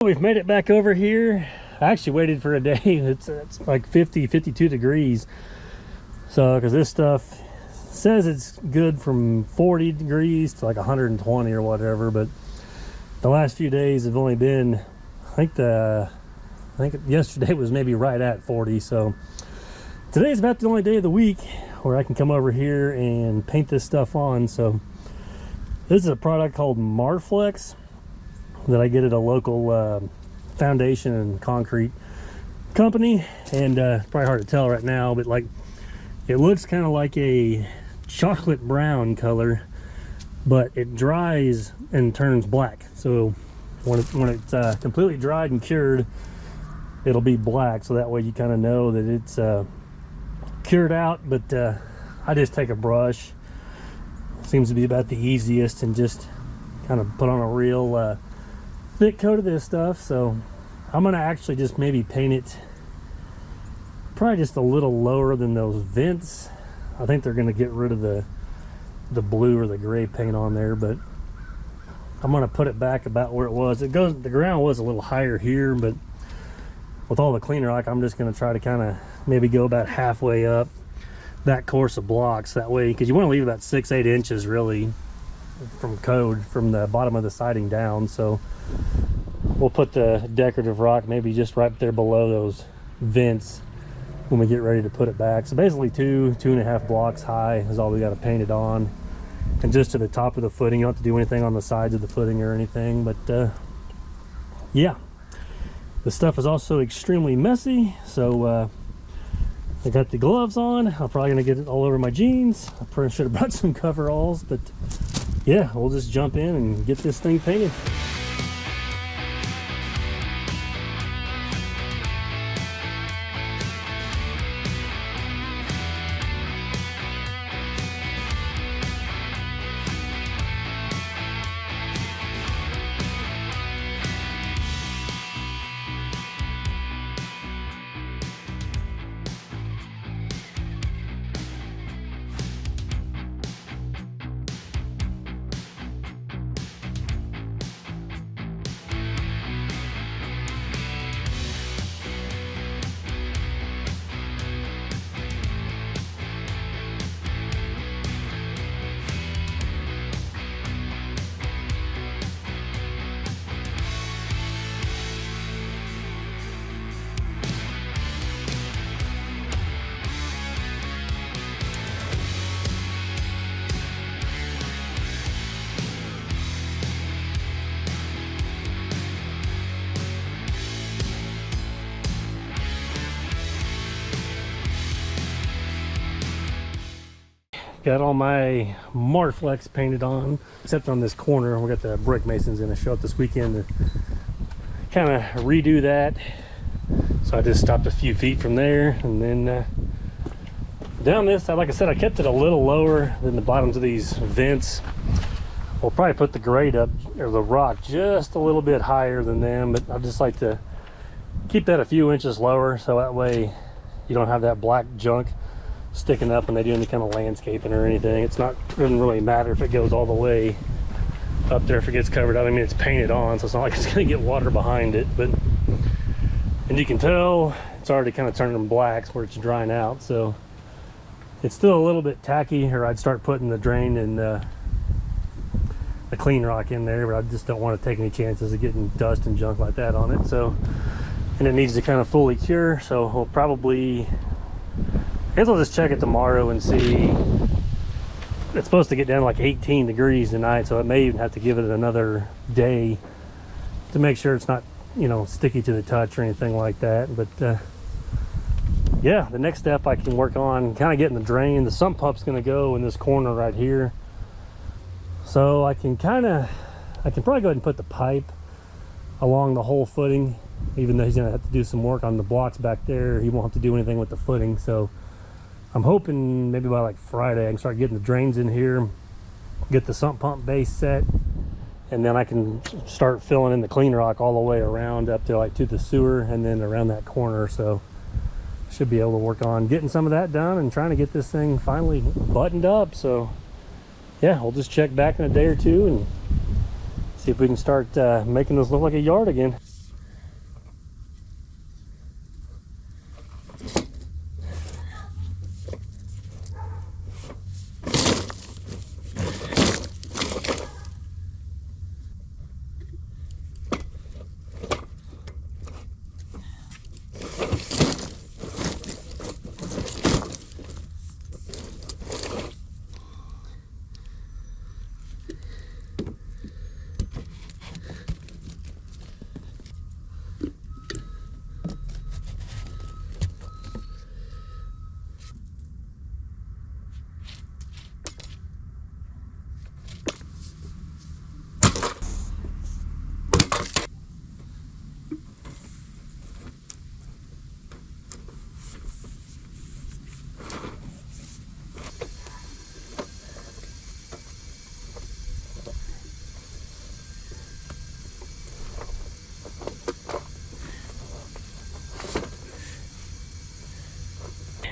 We've made it back over here. I actually waited for a day. It's like 52 degrees. So, because this stuff says it's good from 40 degrees to like 120 or whatever, but the last few days have only been, I think yesterday was maybe right at 40. So today's about the only day of the week where I can come over here and paint this stuff on. So this is a product called Marflex that I get at a local foundation and concrete company, and it's probably hard to tell right now, but like it looks kind of like a chocolate brown color, but it dries and turns black. So when it's completely dried and cured, it'll be black, so that way you kind of know that it's cured out. But I just take a brush, seems to be about the easiest, and just kind of put on a real thick coat of this stuff. So I'm gonna actually just maybe paint it probably just a little lower than those vents. I think they're gonna get rid of the blue or the gray paint on there, but I'm gonna put it back about where it was. The ground was a little higher here, but with all the cleaner, like, I'm just gonna try to kind of maybe go about halfway up that course of blocks, that way, because you want to leave about 6-8 inches really from code from the bottom of the siding down. So we'll put the decorative rock maybe just right there below those vents when we get ready to put it back. So basically 2.5 blocks high is all we got to paint it on, and just to the top of the footing. You don't have to do anything on the sides of the footing or anything, but yeah, the stuff is also extremely messy. So I got the gloves on. I'm probably gonna get it all over my jeans. I probably should have brought some coveralls, but yeah, we'll just jump in and get this thing painted. Got all my Marflex painted on, except on this corner. We got the brick masons gonna show up this weekend to kind of redo that. So I just stopped a few feet from there, and then down this side, like I said, I kept it a little lower than the bottoms of these vents. We'll probably put the grade up, or the rock, just a little bit higher than them, but I just like to keep that a few inches lower, so that way you don't have that black junk sticking up when they do any kind of landscaping or anything. It doesn't really matter if it goes all the way up there if it gets covered up. I mean, it's painted on, so it's not like it's gonna get water behind it, but, and you can tell it's already kind of turning black where it's drying out. So it's still a little bit tacky, or I'd start putting the drain and the clean rock in there, but I just don't want to take any chances of getting dust and junk like that on it. So, and it needs to kind of fully cure, so we'll probably, I guess I'll just check it tomorrow and see. It's supposed to get down to like 18 degrees tonight, so I may even have to give it another day to make sure it's not, you know, sticky to the touch or anything like that. But yeah, the next step I can work on kind of getting the drain. The sump pump's going to go in this corner right here, so I can probably go ahead and put the pipe along the whole footing, even though he's going to have to do some work on the blocks back there. He won't have to do anything with the footing. So I'm hoping maybe by like Friday I can start getting the drains in here, get the sump pump base set, and then I can start filling in the clean rock all the way around up to like to the sewer and then around that corner. So should be able to work on getting some of that done and trying to get this thing finally buttoned up. So yeah, we'll just check back in a day or two and see if we can start making this look like a yard again.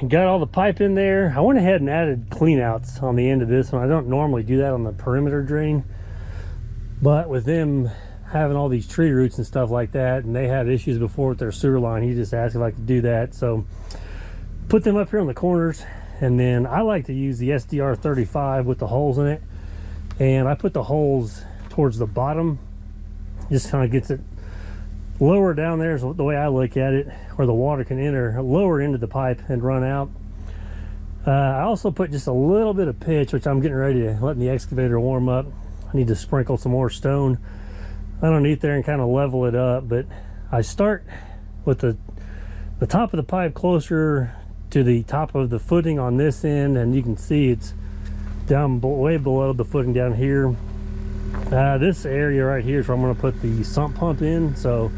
got all the pipe in there. I went ahead and added cleanouts on the end of this one. I don't normally do that on the perimeter drain, but with them having all these tree roots and stuff like that, and they had issues before with their sewer line, he just asked if I could do that. So put them up here on the corners, and then I like to use the SDR 35 with the holes in it, and I put the holes towards the bottom. Just kind of gets it lower down there is the way I look at it, where the water can enter lower into the pipe and run out. I also put just a little bit of pitch, which I'm getting ready to let the excavator warm up. I need to sprinkle some more stone underneath there and kind of level it up. But I start with the top of the pipe closer to the top of the footing on this end, and you can see it's down way below the footing down here. This area right here is where I'm going to put the sump pump in, so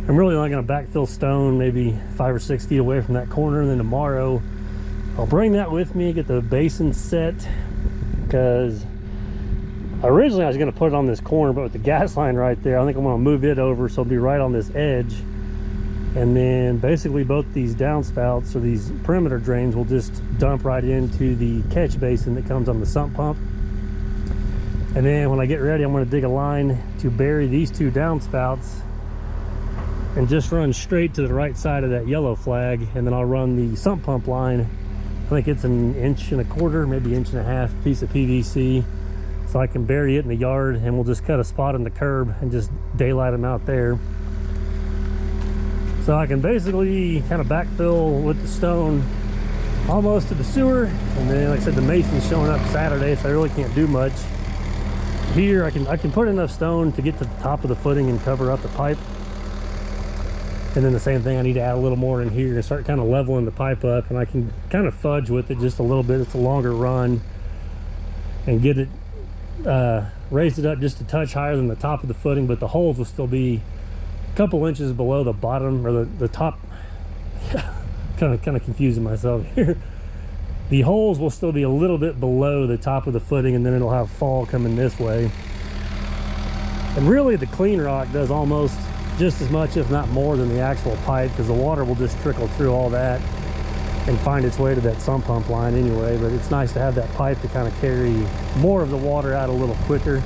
I'm really only going to backfill stone maybe 5 or 6 feet away from that corner, and then tomorrow I'll bring that with me, get the basin set, because originally I was going to put it on this corner, but with the gas line right there, I think I'm going to move it over so it'll be right on this edge. And then basically both these downspouts, or these perimeter drains, will just dump right into the catch basin that comes on the sump pump. And then when I get ready, I'm going to dig a line to bury these 2 downspouts and just run straight to the right side of that yellow flag, and then I'll run the sump pump line. I think it's an 1.25 inch, maybe 1.5 inch piece of PVC, so I can bury it in the yard, and we'll just cut a spot in the curb and just daylight them out there. So I can basically kind of backfill with the stone almost to the sewer, and then like I said, the mason's showing up Saturday, so I really can't do much. Here I can put enough stone to get to the top of the footing and cover up the pipe. And then the same thing, I need to add a little more in here and start kind of leveling the pipe up, and I can kind of fudge with it just a little bit. It's a longer run, and get it raise it up just a touch higher than the top of the footing, but the holes will still be a couple inches below the bottom, or the top. kind of confusing myself here. The holes will still be a little bit below the top of the footing, and then it'll have fall coming this way. And really the clean rock does almost just as much, if not more, than the actual pipe, because the water will just trickle through all that and find its way to that sump pump line anyway. But it's nice to have that pipe to kind of carry more of the water out a little quicker.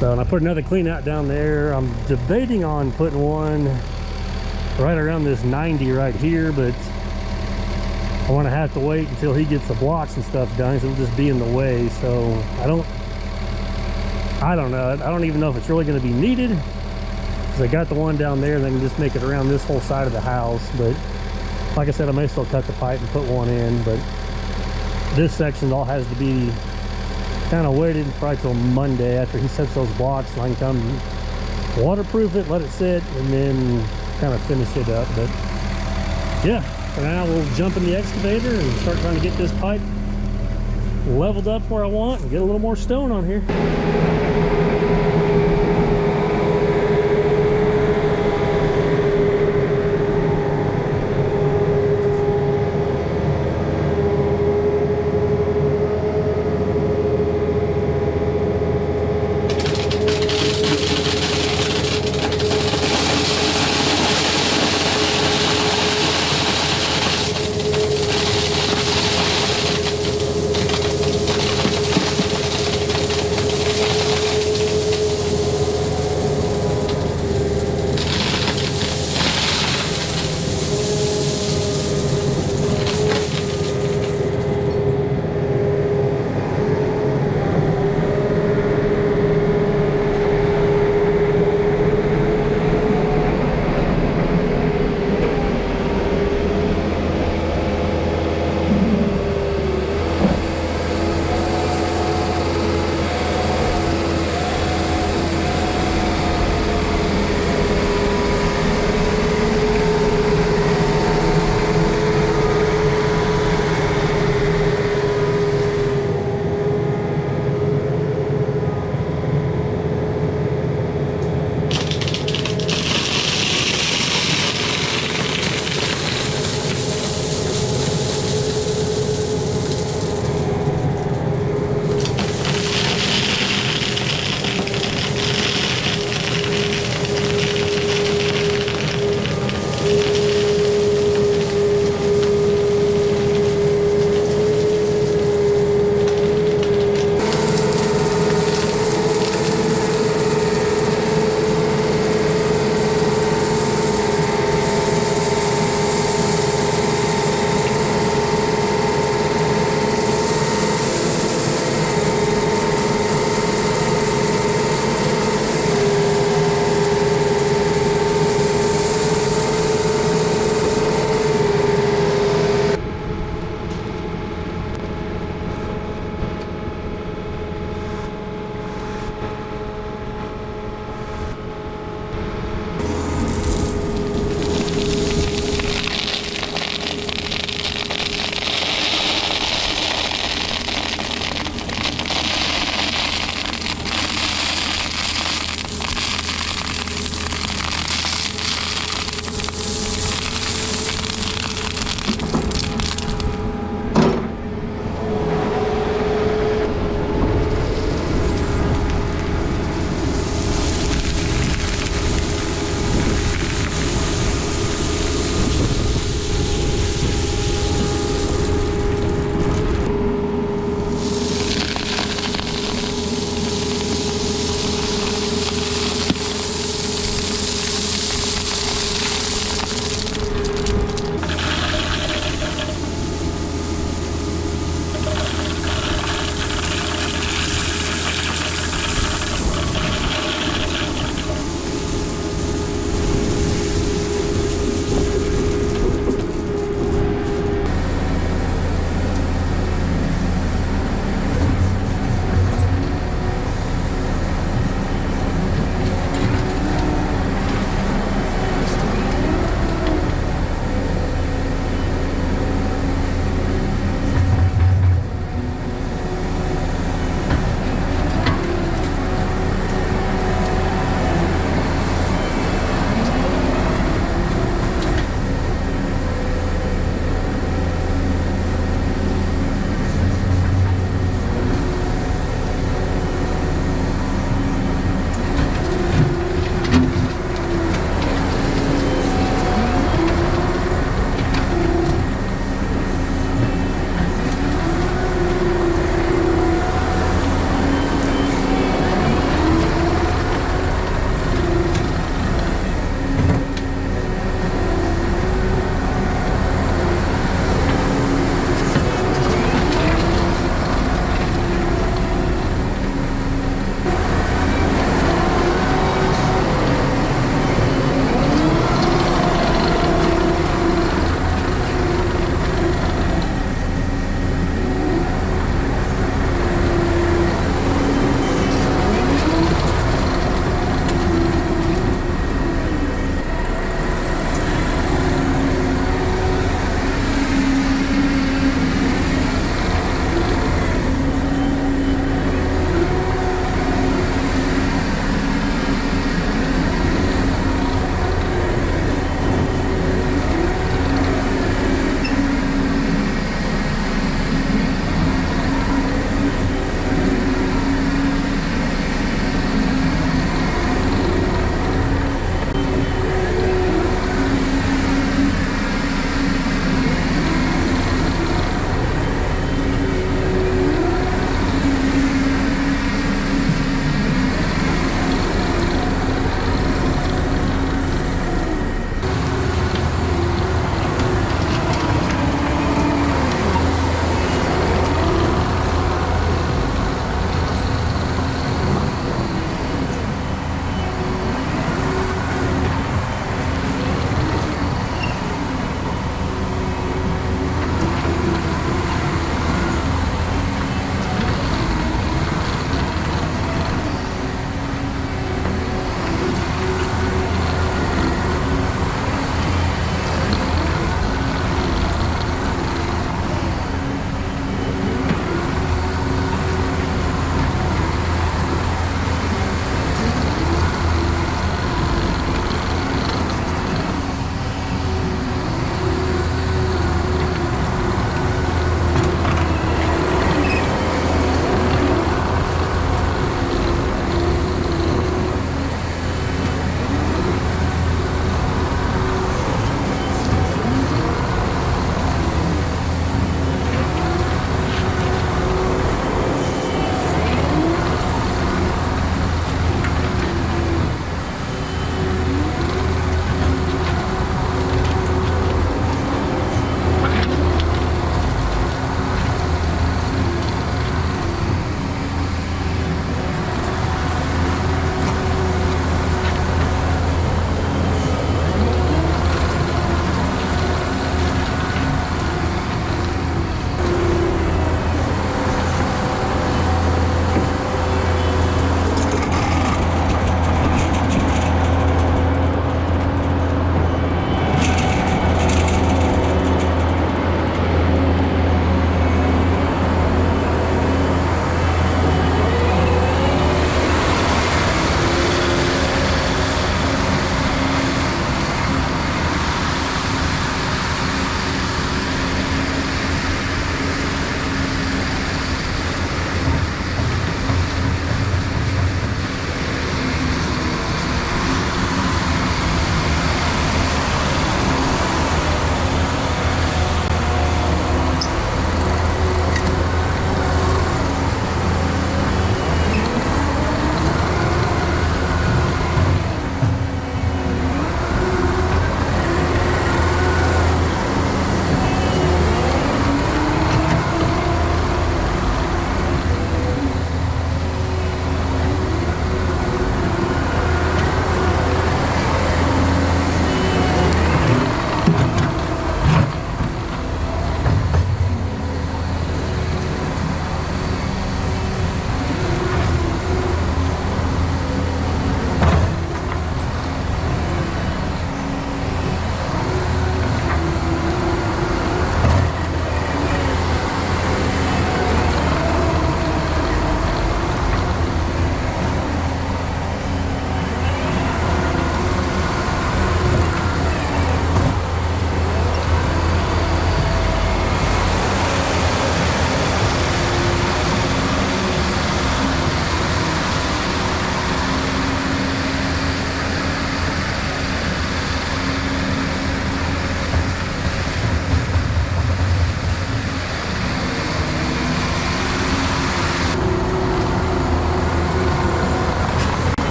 So, and I put another clean out down there. I'm debating on putting one right around this 90 right here, but I want to have to wait until he gets the blocks and stuff done, so it'll just be in the way. So I don't know. I don't even know if it's really going to be needed, because I got the one down there, and I can just make it around this whole side of the house. But like I said, I may still cut the pipe and put one in, but this section all has to be kind of waited probably till Monday after he sets those blocks, and I can come waterproof it, let it sit, and then kind of finish it up. But yeah, for now we'll jump in the excavator and start trying to get this pipe leveled up where I want and get a little more stone on here.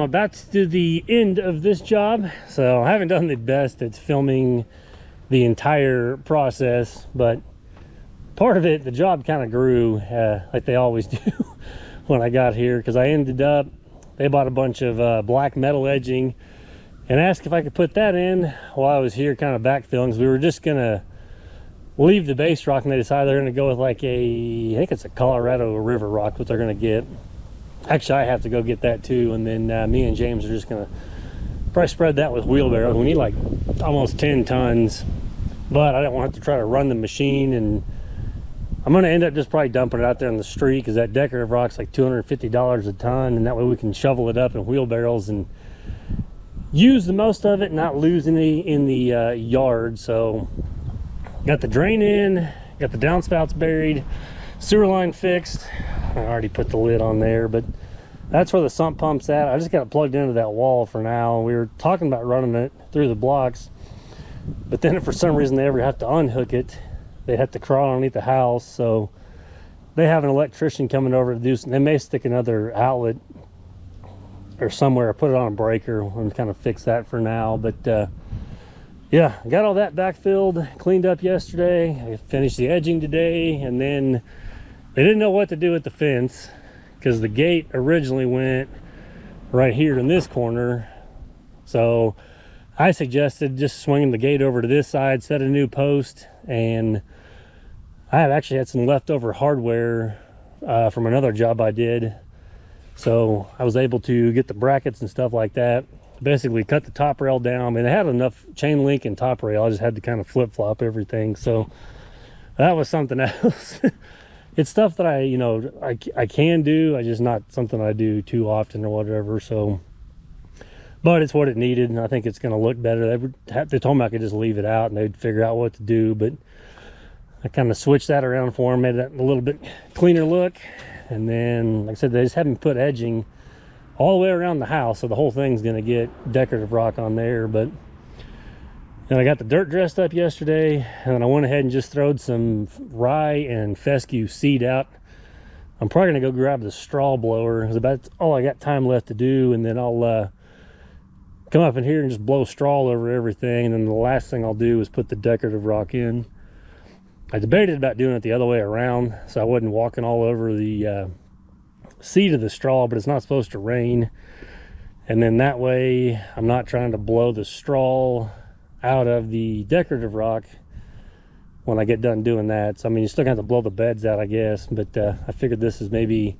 I'm about to do the end of this job, so I haven't done the best at filming the entire process, but part of it, the job kind of grew like they always do when I got here, because I ended up, they bought a bunch of black metal edging and asked if I could put that in while I was here kind of backfilling, because we were just gonna leave the base rock, and they decided they're gonna go with like I think it's a Colorado River rock, what they're gonna get. Actually, I have to go get that too, and then me and James are just gonna probably spread that with wheelbarrows. We need like almost 10 tons, but I don't want to have to try to run the machine, and I'm gonna end up just probably dumping it out there on the street, because that decorative rock's like $250 a ton, and that way we can shovel it up in wheelbarrows and use the most of it and not lose any in the yard. So got the drain in, got the downspouts buried, sewer line fixed. I already put the lid on there, but that's where the sump pump's at. I just got it plugged into that wall for now. We were talking about running it through the blocks, but then if for some reason they ever have to unhook it, they'd have to crawl underneath the house. So they have an electrician coming over to do some, they may stick another outlet or somewhere, put it on a breaker and kind of fix that for now. But yeah, got all that backfilled, cleaned up yesterday. I finished the edging today, and then they didn't know what to do with the fence, because the gate originally went right here in this corner. So I suggested just swinging the gate over to this side, set a new post, and I have actually had some leftover hardware from another job I did. So I was able to get the brackets and stuff like that. Basically cut the top rail down. I mean, they had enough chain link and top rail. I just had to kind of flip-flop everything. So that was something else. It's stuff that I can do. I just not something I do too often or whatever. So, but it's what it needed, and I think it's going to look better. They told me I could just leave it out and they'd figure out what to do, but I kind of switched that around for them, made it a little bit cleaner look. And then, like I said, they just haven't put edging all the way around the house, so the whole thing's going to get decorative rock on there. But then I got the dirt dressed up yesterday, and then I went ahead and just throwed some rye and fescue seed out. I'm probably going to go grab the straw blower. It's about all I got time left to do, and then I'll come up in here and just blow straw over everything. And then the last thing I'll do is put the decorative rock in. I debated about doing it the other way around, so I wasn't walking all over the seed of the straw, but it's not supposed to rain. And then that way I'm not trying to blow the straw out of the decorative rock when I get done doing that. So I mean, you still have to blow the beds out, I guess, but I figured this is maybe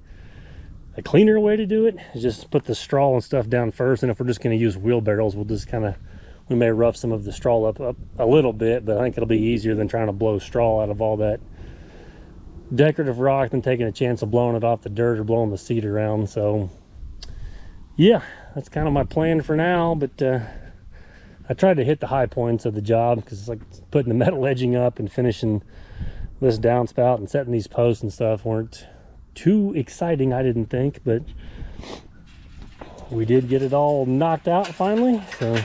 a cleaner way to do it, is just put the straw and stuff down first, and if we're just going to use wheelbarrows, we'll just kind of, we may rough some of the straw up a little bit, but I think it'll be easier than trying to blow straw out of all that decorative rock than taking a chance of blowing it off the dirt or blowing the seed around. So yeah, that's kind of my plan for now. But I tried to hit the high points of the job, because it's like putting the metal edging up and finishing this downspout and setting these posts and stuff weren't too exciting, I didn't think, but we did get it all knocked out finally. So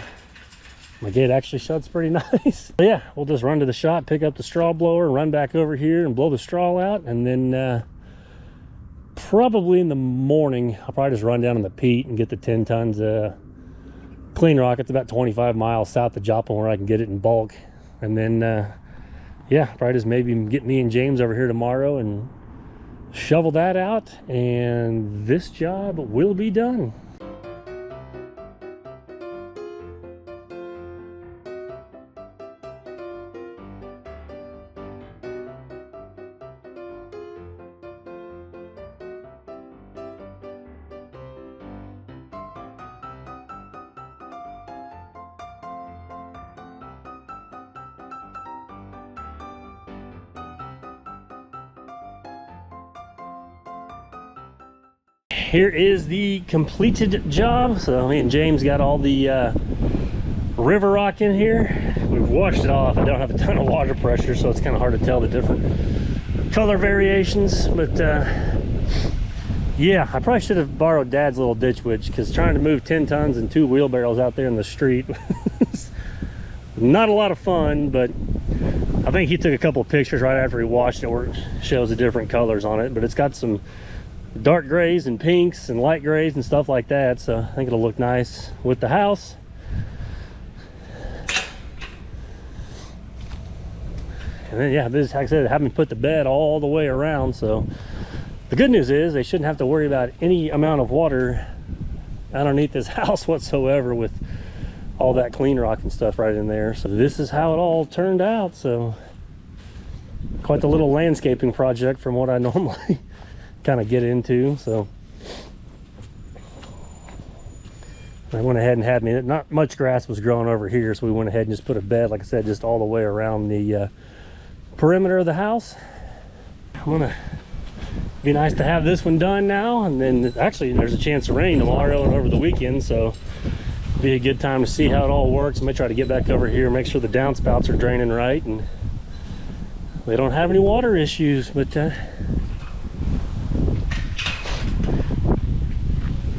my gate actually shuts pretty nice. But yeah, we'll just run to the shop, pick up the straw blower, run back over here and blow the straw out, and then probably in the morning I'll probably just run down in the peat and get the 10 tons clean rock. It's about 25 miles south of Joplin where I can get it in bulk. And then yeah, probably just maybe get me and James over here tomorrow and shovel that out, and this job will be done. Here is the completed job. So me and James got all the river rock in here. We've washed it off. I don't have a ton of water pressure, so it's kind of hard to tell the different color variations. But yeah, I probably should have borrowed Dad's little ditch witch, because trying to move 10 tons and 2 wheelbarrows out there in the street was not a lot of fun. But I think he took a couple of pictures right after he washed it where it shows the different colors on it. But it's got some dark grays and pinks and light grays and stuff like that. So I think it'll look nice with the house. And then yeah, this, like I said, having put the bed all the way around. So the good news is they shouldn't have to worry about any amount of water underneath this house whatsoever, with all that clean rock and stuff right in there. So this is how it all turned out. So quite the little landscaping project from what I normally kind of get into. So I went ahead and had me, not much grass was growing over here, so we went ahead and just put a bed, like I said, just all the way around the perimeter of the house. I'm gonna be nice to have this one done now, and then actually there's a chance of rain tomorrow and over the weekend, so be a good time to see how it all works. I may try to get back over here, make sure the downspouts are draining right and we don't have any water issues. But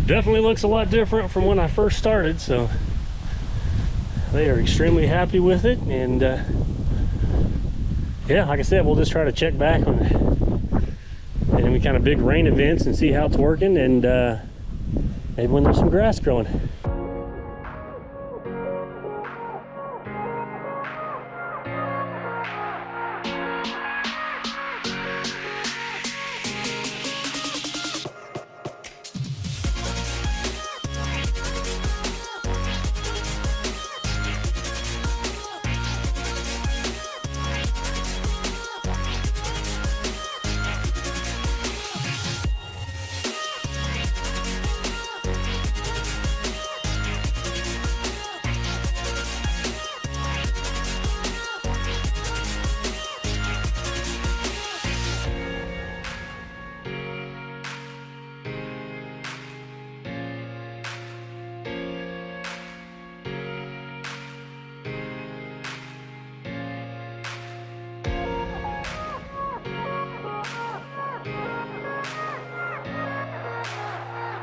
definitely looks a lot different from when I first started, so they are extremely happy with it. And yeah, like I said, we'll just try to check back on any kind of big rain events and see how it's working, and maybe when there's some grass growing.